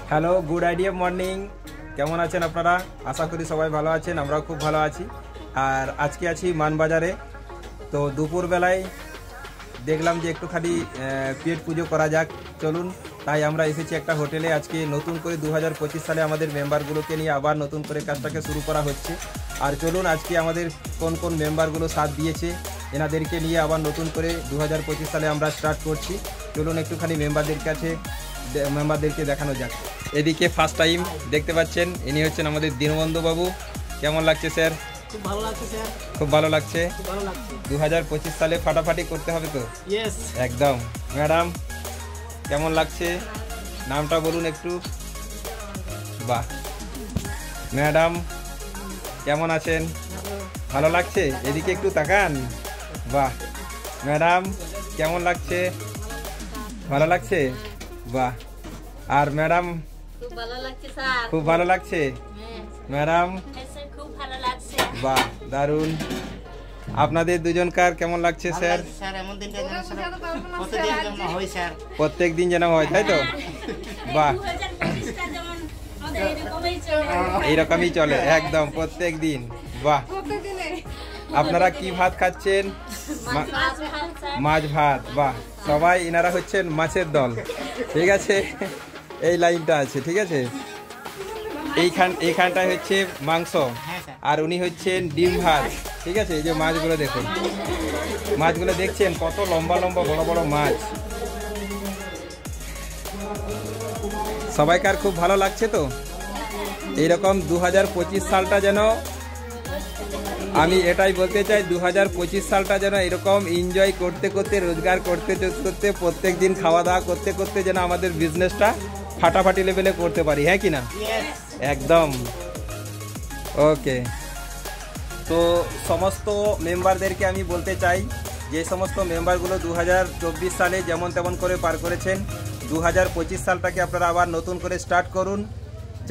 Hello, good idea morning. কেমন আছেন আপনারা? আশা করি সবাই ভালো আছেন, আমরাও খুব ভালো আছি। আর আজকে আছি মানবাজারে। তো দুপুরবেলায় দেখলাম যে একটুখানি পেট পুজো করা যাক, চলুন। তাই আমরা এসেছি একটা হোটেলে। আজকে নতুন করে 2025 সালে আমাদের মেম্বারগুলোকে নিয়ে আবার নতুন করে কাজটাকে শুরু করা হচ্ছে। আর চলুন আজকে আমাদের কোন কোন মেম্বারগুলো সাথ দিয়েছে এনাদেরকে নিয়ে আবার নতুন করে 2025 সালে আমরা স্টার্ট করছি। চলুন একটুখানি মেম্বারদেরকে দেখানো যাক। এদিকে ফার্স্ট টাইম দেখতে পাচ্ছেন, ইনি হচ্ছেন আমাদের দীনবন্ধু বাবু। কেমন লাগছে স্যার? খুব ভালো লাগছে স্যার। খুব ভালো লাগছে। 2025 সালে ফাটাফাটি করতে হবে তো? ইয়েস, একদম। ম্যাডাম কেমন লাগছে? নামটা বলুন একটু। বাহ, ম্যাডাম কেমন আছেন? ভালো লাগছে? এদিকে একটু তাকান। বাহ, ম্যাডাম কেমন লাগছে? ভালো লাগছে? বাহ। আর ম্যাডাম? খুব ভালো লাগছে স্যার। খুব ভালো লাগছে ম্যাডাম? খুব ভালো লাগছে। বাহ, দারুণ। আপনাদের দুজনকার কেমন লাগছে স্যার? প্রত্যেক দিন যেন হয়, তাই তো? বাহ, এইরকমই চলে একদম প্রত্যেক দিন। বাহ। আপনারা কি ভাত খাচ্ছেন? মাছ ভাত। বাহ, সবাই এনারা হচ্ছেন মাছের দল। ঠিক আছে, এই লাইনটা আছে। ঠিক আছে, এইখানটায় হচ্ছে মাংস, আর উনি হচ্ছেন ডিম ভাত। ঠিক আছে, এই যে মাছগুলো দেখুন, মাছগুলো দেখছেন কত লম্বা লম্বা বড় বড় মাছ। সবাইকার খুব ভালো লাগছে তো? এইরকম 2025 সালটা যেন, আমি এটাই বলতে চাই, 2025 সালটা যেন এরকম এনজয় করতে করতে, রোজগার করতে করতে, প্রত্যেক দিন খাওয়া দাওয়া করতে করতে যেন আমাদের বিজনেসটা ফাটাফাটি লেভেলে করতে পারি। হ্যাঁ কি না? একদম। ওকে। তো সমস্ত মেম্বারদেরকে আমি বলতে চাই, যে সমস্ত মেম্বারগুলো 2024 সালে যেমন তেমন করে পার করেছেন, 2025 সালটাকে আপনারা আবার নতুন করে স্টার্ট করুন।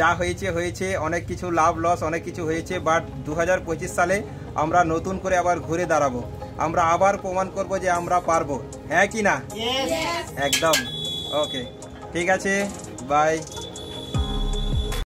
যা হয়েছে হয়েছে, অনেক কিছু লাভ লস অনেক কিছু হয়েছে, বাট 2025 সালে আমরা নতুন করে আবার ঘুরে দাঁড়াবো। আমরা আবার প্রমাণ করব যে আমরা পারবো। হ্যাঁ কি না? একদম। ওকে, ঠিক আছে, বাই।